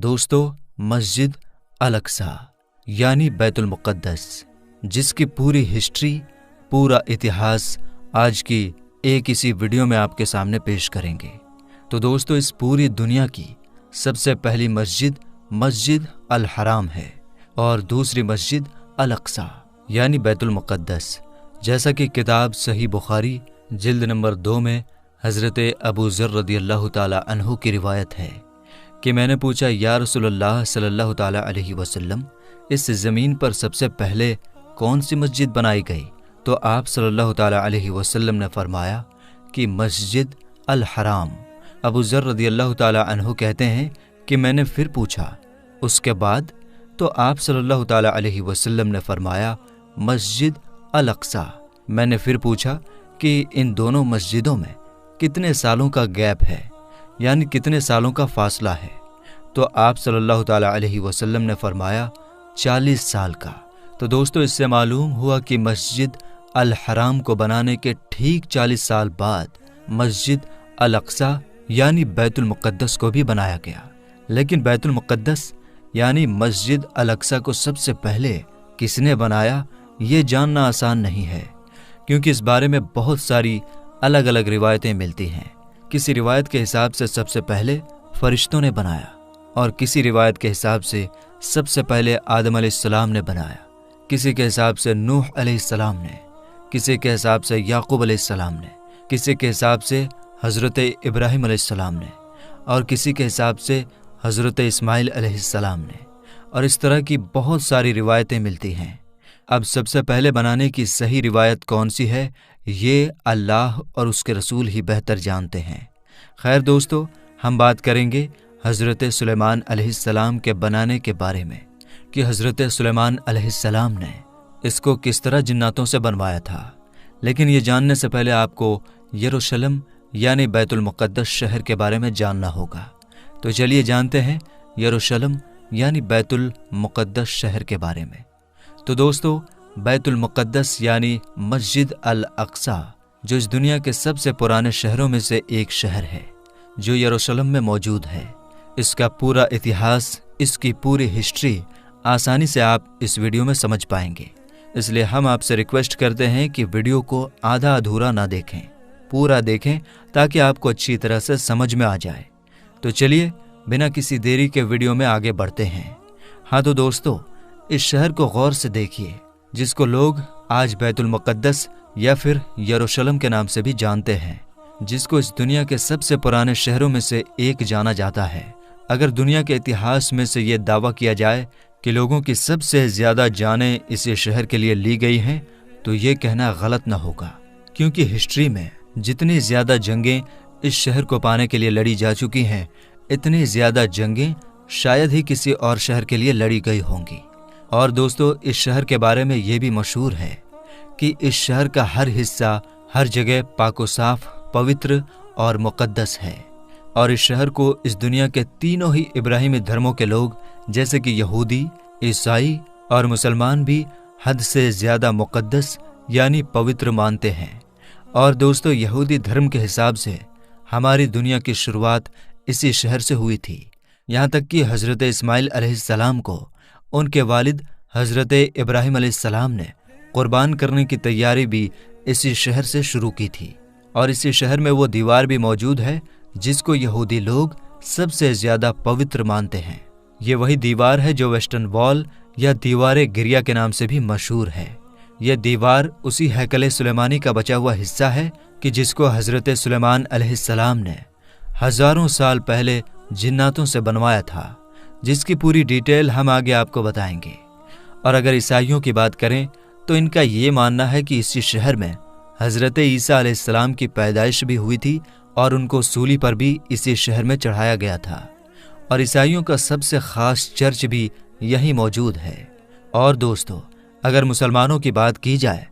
دوستو، مسجد الاقصی یعنی بیت المقدس، جس کی پوری ہسٹری، پورا اتہاس آج کی ایک اسی ویڈیو میں آپ کے سامنے پیش کریں گے۔ تو دوستو، اس پوری دنیا کی سب سے پہلی مسجد الحرام ہے اور دوسری مسجد الاقصی یعنی بیت المقدس، جیسا کہ کتاب صحیح بخاری جلد نمبر 2 میں حضرت ابو ذر رضی اللہ تعالی عنہ کی روایت ہے کہ میں نے پوچھا، یا رسول اللہ صلی اللہ تعالی علیہ وسلم، اس زمین پر سب سے پہلے کون سی مسجد بنائی گئی؟ تو آپ صلی اللہ تعالی علیہ وسلم نے فرمایا کہ مسجد الحرام۔ ابو ذر رضی اللہ تعالی عنہ کہتے ہیں کہ میں نے پھر پوچھا، اس کے بعد؟ تو آپ صلی اللہ تعالی علیہ وسلم نے فرمایا مسجد الاقصی۔ میں نے پھر پوچھا کہ ان دونوں مسجدوں میں کتنے سالوں کا گیپ ہے، یعنی کتنے سالوں کا فاصلہ ہے؟ تو آپ صلی اللہ تعالی علیہ وسلم نے فرمایا 40 سال کا۔ تو دوستو، اس سے معلوم ہوا کہ مسجد الحرام کو بنانے کے ٹھیک 40 سال بعد مسجد الاقصی یعنی بیت المقدس کو بھی بنایا گیا۔ لیکن بیت المقدس یعنی مسجد الاقصی کو سب سے پہلے کس نے بنایا، یہ جاننا آسان نہیں ہے، کیونکہ اس بارے میں بہت ساری الگ الگ روایتیں ملتی ہیں۔ کسی روایت کے حساب سے سب سے پہلے فرشتوں نے بنایا، اور کسی روایت کے حساب سے سب سے پہلے آدم علیہ السلام نے بنایا، کسی کے حساب سے نوح علیہ السلام نے، کسی کے حساب سے یعقوب علیہ السلام نے، کسی کے حساب سے حضرت ابراہیم علیہ السلام نے، اور کسی کے حساب سے حضرت اسماعیل علیہ السلام نے، اور اس طرح کی بہت ساری روایتیں ملتی ہیں۔ اب سب سے پہلے بنانے کی صحیح روایت کون سی ہے، یہ اللہ اور اس کے رسول ہی بہتر جانتے ہیں۔ خیر دوستو، ہم بات کریں گے حضرت سلیمان علیہ السلام کے بنانے کے بارے میں، کہ حضرت سلیمان علیہ السلام نے اس کو کس طرح جناتوں سے بنوایا تھا۔ لیکن یہ جاننے سے پہلے آپ کو یروشلم یعنی بیت المقدس شہر کے بارے میں جاننا ہوگا۔ تو چلیے جانتے ہیں یروشلم یعنی بیت المقدس شہر کے بارے میں۔ تو دوستو، بیت المقدس یعنی مسجد الاقصی، جو اس دنیا کے سب سے پرانے شہروں میں سے ایک شہر ہے، جو یروشلم میں موجود ہے، اس کا پورا اتہاس، اس کی پوری ہسٹری آسانی سے آپ اس ویڈیو میں سمجھ پائیں گے۔ اس لیے ہم آپ سے ریکویسٹ کرتے ہیں کہ ویڈیو کو آدھا ادھورا نہ دیکھیں، پورا دیکھیں تاکہ آپ کو اچھی طرح سے سمجھ میں آ جائے۔ تو چلیے بنا کسی دیری کے ویڈیو میں آگے بڑھتے ہیں۔ ہاں تو دوستو، اس شہر کو غور سے دیکھیے، جس کو لوگ آج بیت المقدس یا پھر یروشلم کے نام سے بھی جانتے ہیں، جس کو اس دنیا کے سب سے پرانے شہروں میں سے ایک جانا جاتا ہے۔ اگر دنیا کے اتہاس میں سے یہ دعویٰ کیا جائے کہ لوگوں کی سب سے زیادہ جانیں اس شہر کے لیے لی گئی ہیں، تو یہ کہنا غلط نہ ہوگا، کیونکہ ہسٹری میں جتنی زیادہ جنگیں اس شہر کو پانے کے لیے لڑی جا چکی ہیں، اتنی زیادہ جنگیں شاید ہی کسی اور شہر کے لیے لڑی گئی ہوں گی۔ اور دوستو، اس شہر کے بارے میں یہ بھی مشہور ہے کہ اس شہر کا ہر حصہ، ہر جگہ پاک و صاف، پوتر اور مقدس ہے، اور اس شہر کو اس دنیا کے تینوں ہی ابراہیمی دھرموں کے لوگ، جیسے کہ یہودی، عیسائی اور مسلمان بھی حد سے زیادہ مقدس یعنی پوتر مانتے ہیں۔ اور دوستو، یہودی دھرم کے حساب سے ہماری دنیا کی شروعات اسی شہر سے ہوئی تھی، یہاں تک کہ حضرت اسماعیل علیہ السلام کو ان کے والد حضرت ابراہیم علیہ السلام نے قربان کرنے کی تیاری بھی اسی شہر سے شروع کی تھی۔ اور اسی شہر میں وہ دیوار بھی موجود ہے جس کو یہودی لوگ سب سے زیادہ پوتر مانتے ہیں۔ یہ وہی دیوار ہے جو ویسٹرن وال یا دیوار گریا کے نام سے بھی مشہور ہے۔ یہ دیوار اسی ہیکل سلیمانی کا بچا ہوا حصہ ہے کہ جس کو حضرت سلیمان علیہ السلام نے ہزاروں سال پہلے جناتوں سے بنوایا تھا، جس کی پوری ڈیٹیل ہم آگے آپ کو بتائیں گے۔ اور اگر عیسائیوں کی بات کریں تو ان کا یہ ماننا ہے کہ اسی شہر میں حضرت عیسیٰ علیہ السلام کی پیدائش بھی ہوئی تھی، اور ان کو سولی پر بھی اسی شہر میں چڑھایا گیا تھا۔ اور عیسائیوں کا سب سے خاص چرچ بھی یہیں موجود ہے۔ اور دوستو، اگر مسلمانوں کی بات کی جائے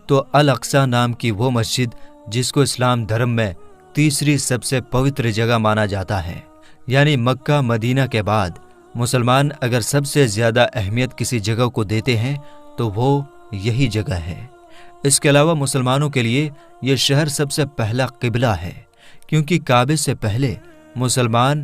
تو الاقصی نام کی وہ مسجد، جس کو اسلام دھرم میں تیسری سب سے پوتر جگہ مانا جاتا ہے، یعنی مکہ مدینہ کے بعد مسلمان اگر سب سے زیادہ اہمیت کسی جگہ کو دیتے ہیں تو وہ یہی جگہ ہے۔ اس کے علاوہ مسلمانوں کے لیے یہ شہر سب سے پہلا قبلہ ہے، کیونکہ کعبے سے پہلے مسلمان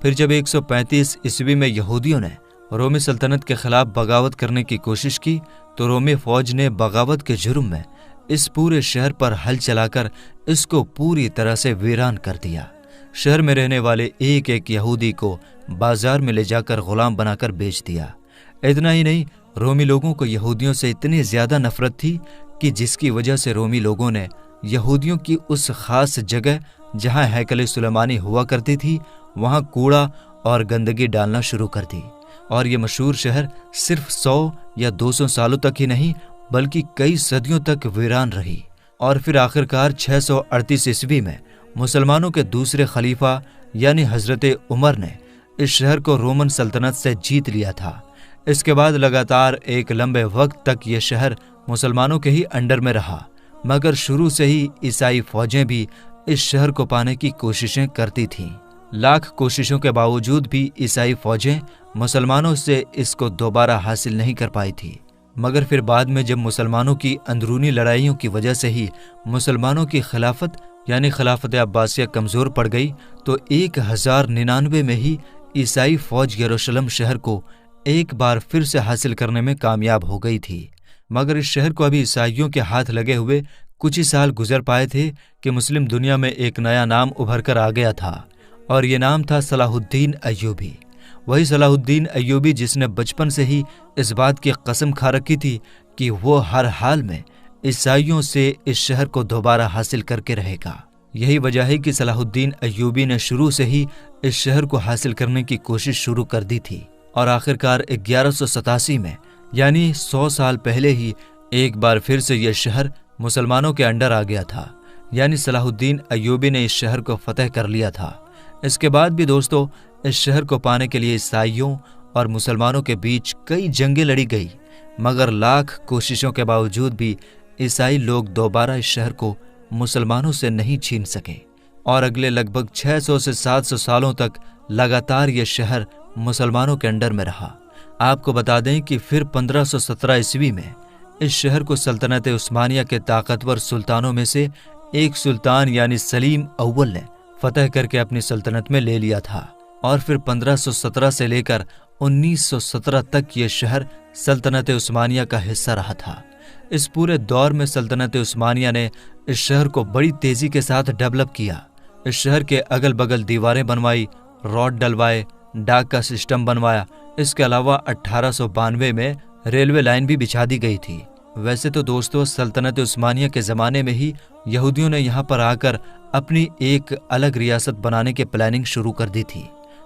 پھر جب 135 عیسوی میں یہودیوں نے رومی سلطنت کے خلاف بغاوت کرنے کی کوشش کی تو رومی فوج نے بغاوت کے جرم میں اس پورے شہر پر ہل چلا کر اس کو پوری طرح سے ویران کر دیا۔ شہر میں رہنے والے ایک ایک یہودی کو بازار میں لے جا کر غلام بنا کر بیچ دیا۔ اتنا ہی نہیں، رومی لوگوں کو یہودیوں سے اتنی زیادہ نفرت تھی کہ جس کی وجہ سے رومی لوگوں نے یہودیوں کی اس خاص جگہ جہاں ہیکل سلیمانی ہوا کرتی تھی وہاں کوڑا اور گندگی ڈالنا شروع کر دی، اور یہ مشہور شہر صرف 100 یا 200 سالوں تک ہی نہیں بلکہ کئی صدیوں تک ویران رہی۔ اور پھر آخرکار 638 عیسوی میں مسلمانوں کے دوسرے خلیفہ یعنی حضرت عمر نے اس شہر کو رومن سلطنت سے جیت لیا تھا۔ اس کے بعد لگاتار ایک لمبے وقت تک یہ شہر مسلمانوں کے ہی انڈر میں رہا، مگر شروع سے ہی عیسائی فوجیں بھی اس شہر کو پانے کی کوششیں کرتی تھیں۔ لاکھ کوششوں کے باوجود بھی عیسائی فوجیں مسلمانوں سے اس کو دوبارہ حاصل نہیں کر پائی تھی، مگر پھر بعد میں جب مسلمانوں کی اندرونی لڑائیوں کی وجہ سے ہی مسلمانوں کی خلافت یعنی خلافت عباسیہ کمزور پڑ گئی تو 1099 میں ہی عیسائی فوج یروشلم شہر کو ایک بار پھر سے حاصل کرنے میں کامیاب ہو گئی تھی۔ مگر اس شہر کو ابھی عیسائیوں کے ہاتھ لگے ہوئے کچھ ہی سال گزر پائے تھے کہ مسلم دنیا میں ایک نیا نام ابھر کر آ گیا تھا، اور یہ نام تھا صلاح الدین ایوبی۔ وہی صلاح الدین ایوبی جس نے بچپن سے ہی اس بات کی قسم کھا رکھی تھی کہ وہ ہر حال میں عیسائیوں سے اس شہر کو دوبارہ حاصل کر کے رہے گا۔ یہی وجہ ہے کہ صلاح الدین ایوبی نے شروع سے ہی اس شہر کو حاصل کرنے کی کوشش شروع کر دی تھی، اور آخرکار 1187 میں یعنی 100 سال پہلے ہی ایک بار پھر سے یہ شہر مسلمانوں کے انڈر آ گیا تھا، یعنی صلاح الدین ایوبی نے اس شہر کو فتح کر لیا تھا۔ اس کے بعد بھی دوستو اس شہر کو پانے کے لیے عیسائیوں اور مسلمانوں کے بیچ کئی جنگیں لڑی گئی، مگر لاکھ کوششوں کے باوجود بھی عیسائی لوگ دوبارہ اس شہر کو مسلمانوں سے نہیں چھین سکے، اور اگلے لگ بھگ 600 سے 700 سالوں تک لگاتار یہ شہر مسلمانوں کے انڈر میں رہا۔ آپ کو بتا دیں کہ پھر 1517 عیسوی میں اس شہر کو سلطنت عثمانیہ کے طاقتور سلطانوں میں سے ایک سلطان یعنی سلیم اول نے فتح کر کے اپنی سلطنت میں لے لیا تھا، اور پھر 1517 سے لے کر 1917 تک یہ شہر سلطنت عثمانیہ کا حصہ رہا تھا۔ اس پورے دور میں سلطنت عثمانیہ نے اس شہر کو بڑی تیزی کے ساتھ ڈیولپ کیا۔ اس شہر کے اگل بگل دیواریں بنوائی، روڈ ڈلوائے، ڈاک کا سسٹم بنوایا۔ اس کے علاوہ 1892 میں ریلوے لائن بھی بچھا دی گئی تھی۔ ویسے تو دوستو سلطنت عثمانیہ کے زمانے میں ہی یہودیوں نے یہاں پر آ کر اپنی ایک الگ ریاست بنانے کی پلاننگ شروع کر دی تھی،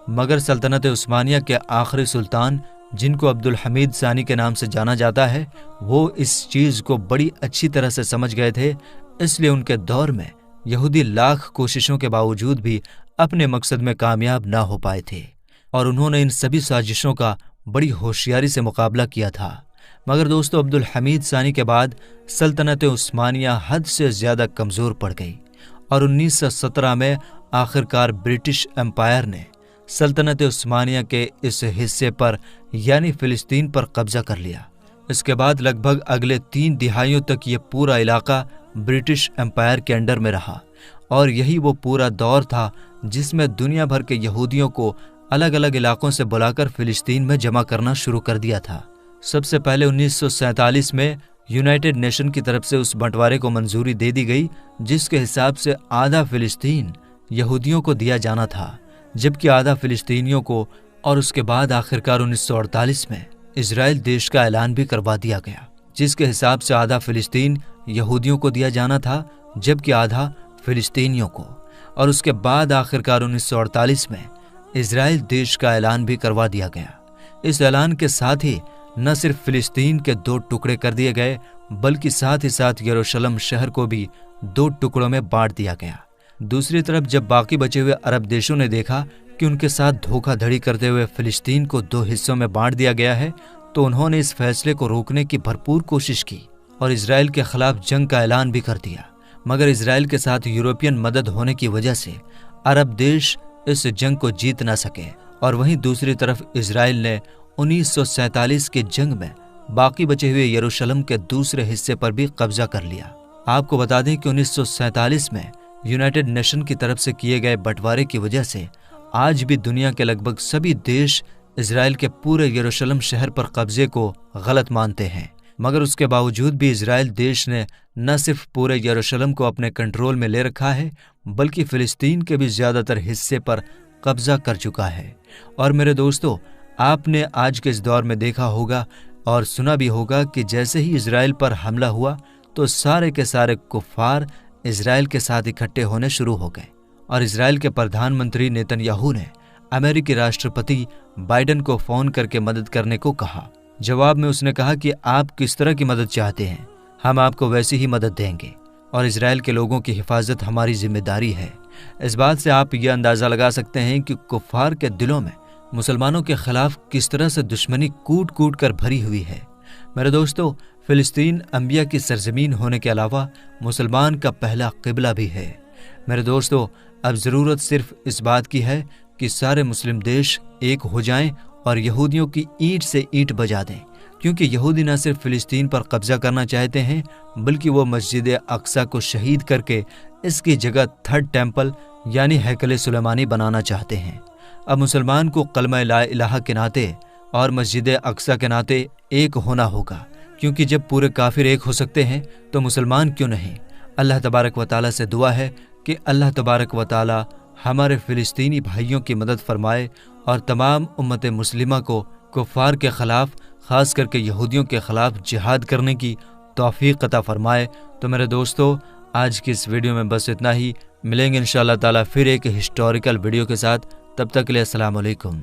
مگر سلطنت عثمانیہ کے آخری سلطان جن کو عبد الحمید ثانی کے نام سے جانا جاتا ہے، وہ اس چیز کو بڑی اچھی طرح سے سمجھ گئے تھے، اس لیے ان کے دور میں یہودی لاکھ کوششوں کے باوجود بھی اپنے مقصد میں کامیاب نہ ہو پائے تھے، اور انہوں نے ان سبھی سازشوں کا بڑی ہوشیاری سے مقابلہ کیا تھا۔ مگر دوستو عبد الحمید ثانی کے بعد سلطنت عثمانیہ حد سے زیادہ کمزور پڑ گئی، اور 1917 میں آخرکار برٹش امپائر نے سلطنت عثمانیہ کے اس حصے پر یعنی فلسطین پر قبضہ کر لیا۔ اس کے بعد لگ بھگ اگلے 3 دہائیوں تک یہ پورا علاقہ برٹش امپائر کے انڈر میں رہا، اور یہی وہ پورا دور تھا جس میں دنیا بھر کے یہودیوں کو الگ الگ علاقوں سے بلا کر فلسطین میں جمع کرنا شروع کر دیا تھا۔ سب سے پہلے 1947 میں یونائٹڈ نیشن کی طرف سے اس بنٹوارے کو منظوری دے دی گئی، جس کے حساب سے آدھا فلسطین یہودیوں کو دیا جانا تھا، جبکہ آدھا فلسطینیوں کو، اور اس کے بعد آخرکار 1948 میں اسرائیل دیش کا اعلان بھی کروا دیا گیا، جس کے حساب سے آدھا فلسطین یہودیوں کو دیا جانا تھا جبکہ آدھا فلسطینیوں کو، اور اس کے بعد آخرکار 1948 میں اسرائیل دیش کا اعلان بھی کروا دیا گیا۔ اس اعلان کے ساتھ ہی نہ صرف فلسطین کے 2 ٹکڑے کر دیے گئے بلکہ ساتھ ہی ساتھ یروشلم شہر کو بھی 2 ٹکڑوں میں بانٹ دیا گیا۔ دوسری طرف جب باقی بچے ہوئے عرب دیشوں نے دیکھا کہ ان کے ساتھ دھوکہ دھڑی کرتے ہوئے فلسطین کو 2 حصوں میں بانٹ دیا گیا ہے تو انہوں نے اس فیصلے کو روکنے کی بھرپور کوشش کی اور اسرائیل کے خلاف جنگ کا اعلان بھی کر دیا، مگر اسرائیل کے ساتھ یورپین مدد ہونے کی وجہ سے عرب دیش اس جنگ کو جیت نہ سکے، اور وہیں دوسری طرف اسرائیل نے 1947 کی جنگ میں باقی بچے ہوئے یروشلم کے دوسرے حصے پر بھی قبضہ کر لیا۔ آپ کو بتا دیں کہ 1947 میں یونائٹڈ نیشن کی طرف سے کیے گئے بٹوارے کی وجہ سے آج بھی دنیا کے لگ بھگ سبھی دیش اسرائیل کے پورے یروشلم شہر پر قبضے کو غلط مانتے ہیں، مگر اس کے باوجود بھی اسرائیل دیش نے نہ صرف پورے یروشلم کو اپنے کنٹرول میں لے رکھا ہے بلکہ فلسطین کے بھی زیادہ تر حصے پر قبضہ کر چکا ہے۔ اور میرے دوستو، آپ نے آج کے اس دور میں دیکھا ہوگا اور سنا بھی ہوگا کہ جیسے ہی اسرائیل پر حملہ ہوا تو سارے کے سارے کفار اسرائیل کے ساتھ اکٹھے ہونے شروع ہو گئے، اور اسرائیل کے پردھان منتری نیتن یاہو نے امریکی راشٹرپتی بائیڈن کو فون کر کے مدد کرنے کو کہا۔ جواب میں اس نے کہا کہ آپ کس طرح کی مدد چاہتے ہیں، ہم آپ کو ویسی ہی مدد دیں گے، اور اسرائیل کے لوگوں کی حفاظت ہماری ذمہ داری ہے۔ اس بات سے آپ یہ اندازہ لگا سکتے ہیں کہ کفار کے دلوں میں مسلمانوں کے خلاف کس طرح سے دشمنی کوٹ کوٹ کر بھری ہوئی ہے۔ میرے دوستو، فلسطین انبیاء کی سرزمین ہونے کے علاوہ مسلمان کا پہلا قبلہ بھی ہے۔ میرے دوستو، اب ضرورت صرف اس بات کی ہے کہ سارے مسلم دیش ایک ہو جائیں اور یہودیوں کی اینٹ سے اینٹ بجا دیں، کیونکہ یہودی نہ صرف فلسطین پر قبضہ کرنا چاہتے ہیں بلکہ وہ مسجد اقصی کو شہید کر کے اس کی جگہ تھرڈ ٹیمپل یعنی ہیکل سلیمانی بنانا چاہتے ہیں۔ اب مسلمان کو کلمہ لا الہ کے ناطے اور مسجد اقصی کے ناطے ایک ہونا ہوگا، کیونکہ جب پورے کافر ایک ہو سکتے ہیں تو مسلمان کیوں نہیں؟ اللہ تبارک و تعالیٰ سے دعا ہے کہ اللہ تبارک و تعالیٰ ہمارے فلسطینی بھائیوں کی مدد فرمائے اور تمام امت مسلمہ کو کفار کے خلاف، خاص کر کے یہودیوں کے خلاف جہاد کرنے کی توفیق عطا فرمائے۔ تو میرے دوستو، آج کی اس ویڈیو میں بس اتنا ہی، ملیں گے انشاءاللہ تعالیٰ پھر ایک ہسٹوریکل ویڈیو کے ساتھ، تب تک کے لیے السلام علیکم۔